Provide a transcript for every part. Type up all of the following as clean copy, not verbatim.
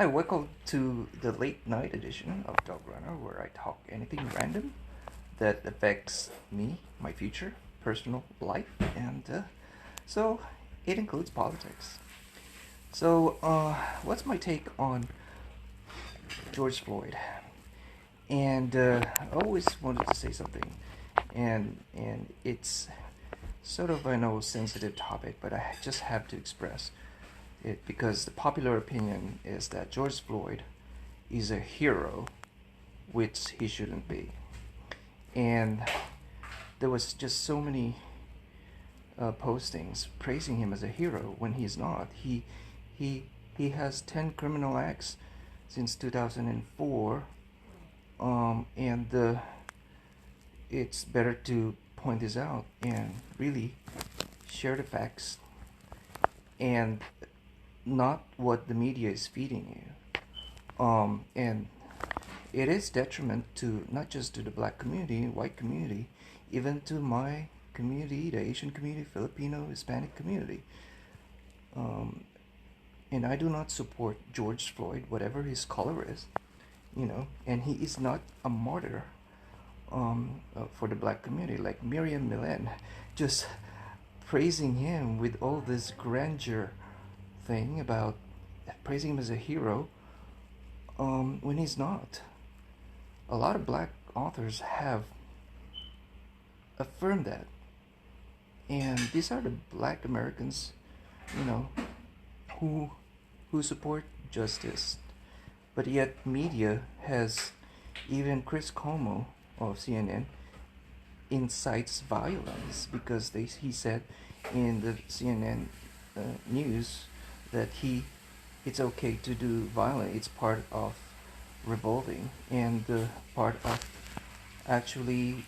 Hi, welcome to the late night edition of Dogrunner, where I talk anything random that affects me, my future, personal life, and so it includes politics. What's my take on George Floyd? And I always wanted to say something, and it's sort of I know sensitive topic, but I just have to express it because the popular opinion is that George Floyd is a hero, which he shouldn't be. And there was just so many postings praising him as a hero when he's not. He he has 10 criminal acts since 2004, and it's better to point this out and really share the facts and not what the media is feeding you. And it is detriment to not just to the black community, white community, even to my community, the Asian community, Filipino, Hispanic community. And I do not support George Floyd, whatever his color is, and he is not a martyr for the black community, like Miriam Milan, just praising him with all this grandeur thing about praising him as a hero when he's not. A lot of black authors have affirmed that, and these are the black Americans, you know, who support justice, but yet media has, even Chris Cuomo of CNN incites violence because he said in the CNN news that it's okay to do violence. It's part of revolting and part of actually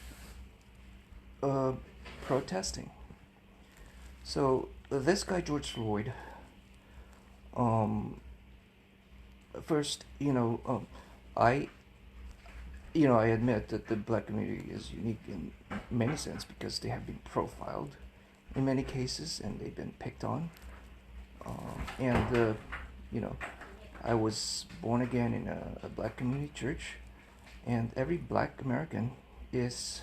protesting. So this guy George Floyd, first, I I admit that the black community is unique in many sense because they have been profiled in many cases and they've been picked on. And I was born again in a black community church, and every black American is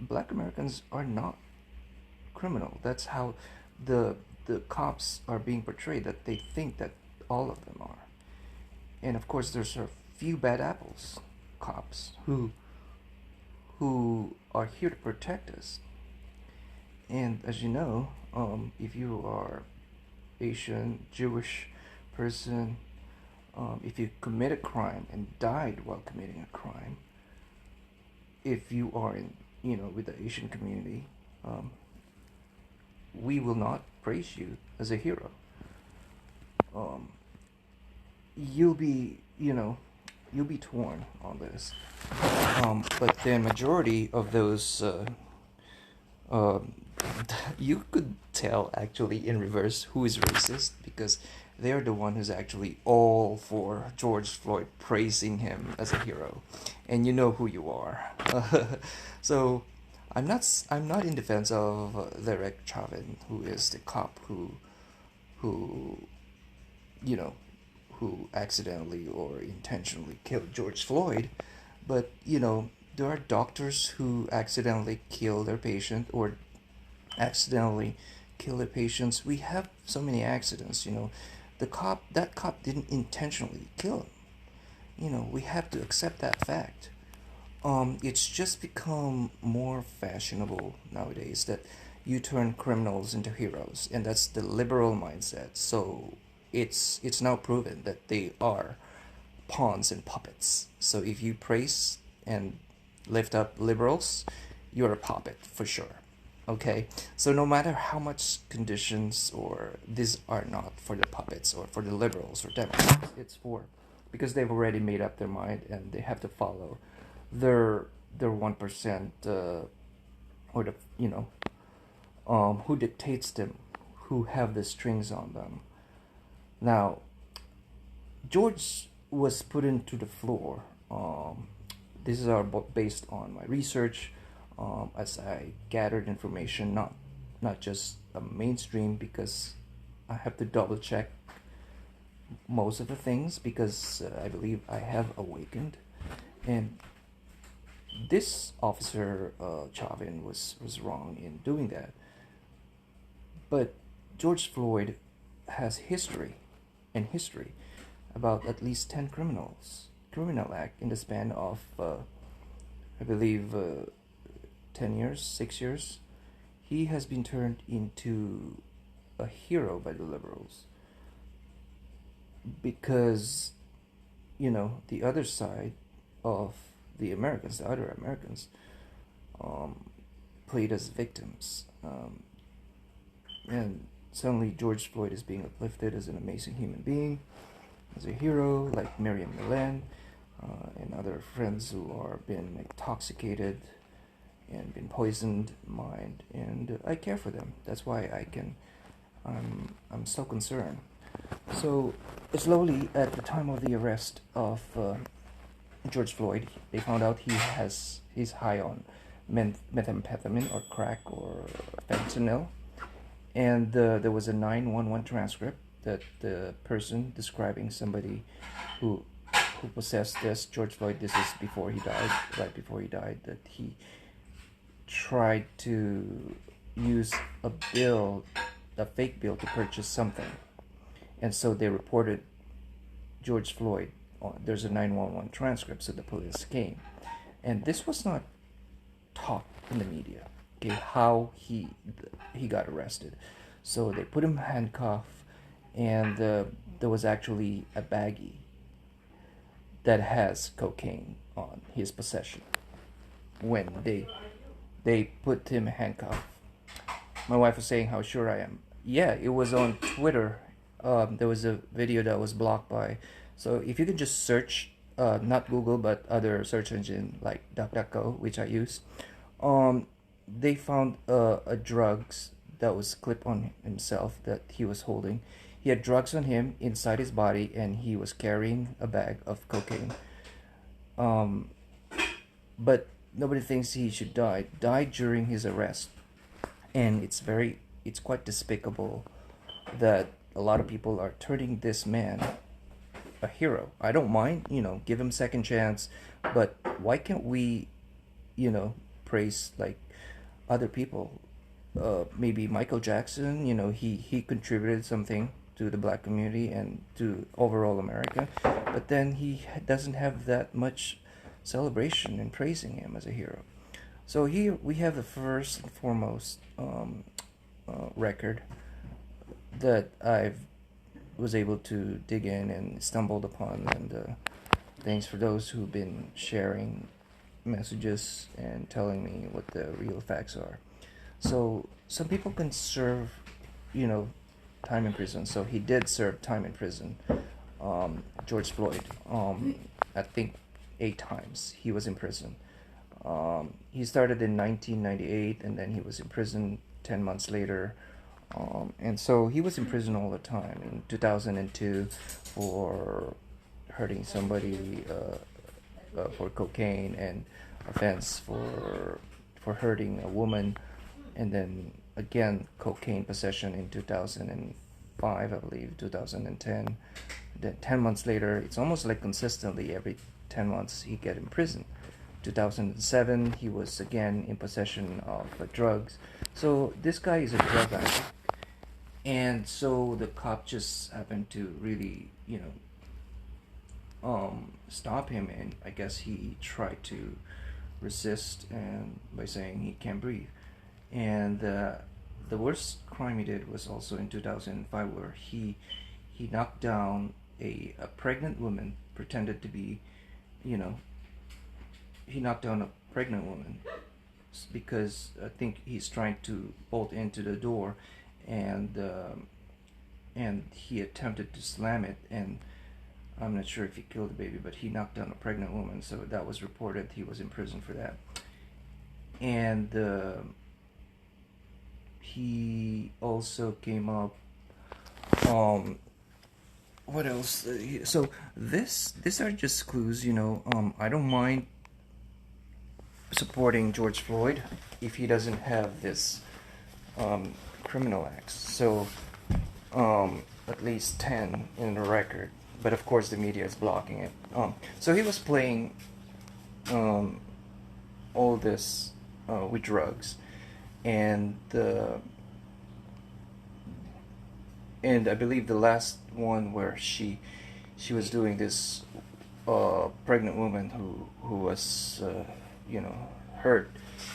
black Americans are not criminal. That's how the cops are being portrayed, that they think that all of them are. And of course there's a few bad apples, cops, who are here to protect us. And as you know, if you are Asian, Jewish person, if you commit a crime and died while committing a crime, if you are in, with the Asian community, we will not praise you as a hero. You'll be, you'll be torn on this. But the majority of those, you could tell actually in reverse who is racist, because they're the one who's actually all for George Floyd, praising him as a hero, and you know who you are. So I'm not in defense of Derek Chauvin, who is the cop who who accidentally or intentionally killed George Floyd, but there are doctors who accidentally kill their patient or accidentally kill their patients. We have so many accidents. That cop didn't intentionally kill him. We have to accept that fact. It's just become more fashionable nowadays that you turn criminals into heroes, and that's the liberal mindset. So it's now proven that they are pawns and puppets. So if you praise and lift up liberals, you're a puppet for sure. Okay, so no matter how much conditions or these are not for the puppets or for the liberals or Democrats, it's for, because they've already made up their mind and they have to follow their 1%, or the who dictates them, who have the strings on them. Now, George was put into the floor. This is based on my research, as I gathered information, not just a mainstream, because I have to double check most of the things because I believe I have awakened, and this officer Chauvin was wrong in doing that. But George Floyd has history about at least 10 criminal act in the span of I believe 10 years, 6 years. He has been turned into a hero by the liberals because, the other side of the other Americans, played as victims. And suddenly George Floyd is being uplifted as an amazing human being, as a hero, like Miriam Milan and other friends who are been intoxicated and been poisoned mind, and I care for them. That's why I'm so concerned. So slowly, at the time of the arrest of George Floyd, they found out he's high on methamphetamine or crack or fentanyl, and there was a 911 transcript that the person describing somebody who possessed this George Floyd. This is before he died, right before he died, that he tried to use a fake bill to purchase something, and so they reported George Floyd. There's a 911 transcript, so the police came, and this was not talked in the media. Okay, how he got arrested. So they put him handcuffed, and there was actually a baggie that has cocaine on his possession. When they put him handcuffed, my wife was saying how sure I am. Yeah, it was on Twitter. There was a video that was blocked by. So if you can just search, not Google but other search engine like DuckDuckGo, which I use, they found a drugs that was clipped on himself that he was holding. He had drugs on him inside his body, and he was carrying a bag of cocaine. But nobody thinks he should die. Died during his arrest, and it's quite despicable that a lot of people are turning this man a hero. I don't mind, give him second chance, but why can't we, praise like other people? Maybe Michael Jackson, he contributed something to the black community and to overall America, but then he doesn't have that much celebration in praising him as a hero. So here we have the first and foremost record that I was able to dig in and stumbled upon, and thanks for those who've been sharing messages and telling me what the real facts are. So some people can serve, time in prison. So he did serve time in prison. George Floyd, I think 8 times he was in prison. He started in 1998, and then he was in prison 10 months later. And so he was in prison all the time. In 2002 for hurting somebody for cocaine, and offense for hurting a woman, and then again cocaine possession in 2005, I believe, 2010. Then 10 months later, it's almost like consistently every 10 months he get in prison. 2007 he was again in possession of drugs. So this guy is a drug addict, and so the cop just happened to really stop him, and I guess he tried to resist, and by saying he can't breathe. And the worst crime he did was also in 2005, where he knocked down a pregnant woman, pretended to be, he knocked down a pregnant woman because I think he's trying to bolt into the door, and he attempted to slam it, and I'm not sure if he killed the baby, but he knocked down a pregnant woman, so that was reported. He was in prison for that. And he also came up, what else? So these are just clues, I don't mind supporting George Floyd if he doesn't have this criminal acts. So at least 10 in the record, but of course the media is blocking it. So he was playing all this with drugs, and and I believe the last one where she was doing this pregnant woman who was hurt,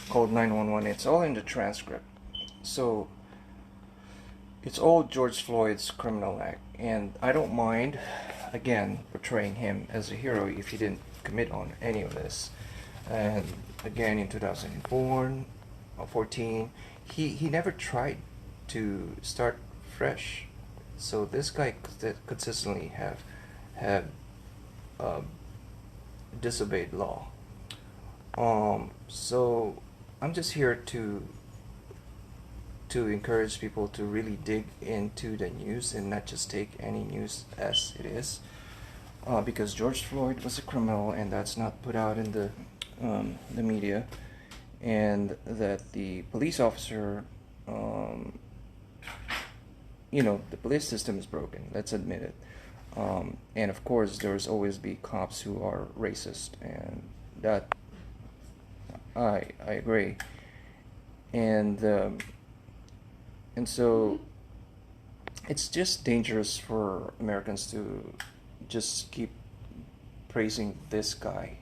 called 911. It's all in the transcript. So it's all George Floyd's criminal act, and I don't mind, again, portraying him as a hero if he didn't commit on any of this. And again, in 2004 or 14, he never tried to start fresh. So this guy consistently have disobeyed law. So I'm just here to encourage people to really dig into the news and not just take any news as it is, because George Floyd was a criminal, and that's not put out in the media, and that the police officer, the police system is broken. Let's admit it. And of course, there's always be cops who are racist, and that I agree. And so it's just dangerous for Americans to just keep praising this guy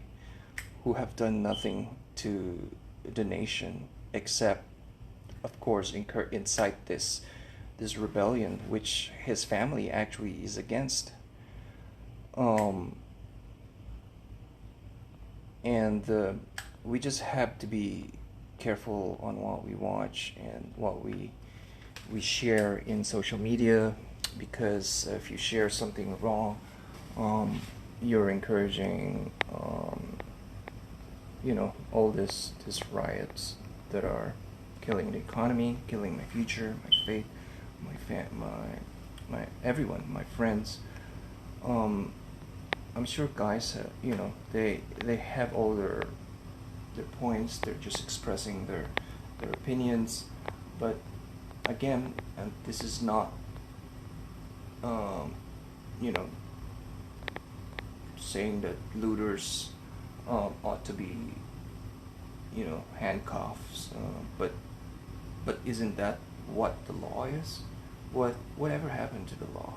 who have done nothing to the nation except, of course, incite this rebellion, which his family actually is against. We just have to be careful on what we watch and what we share in social media, because if you share something wrong, you're encouraging all this riots that are killing the economy, killing my future, my faith, my everyone, my friends. I'm sure guys, they have all their points. They're just expressing their opinions, but again, and this is not saying that looters ought to be handcuffs, but isn't that what the law is? Whatever happened to the law?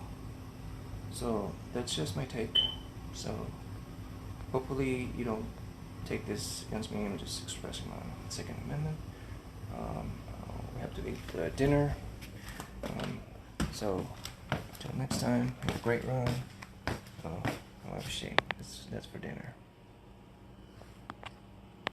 So that's just my take. So hopefully you don't take this against me. I'm just expressing my Second Amendment. We have to eat dinner. So till next time, have a great run. Oh, I have a shame. That's for dinner.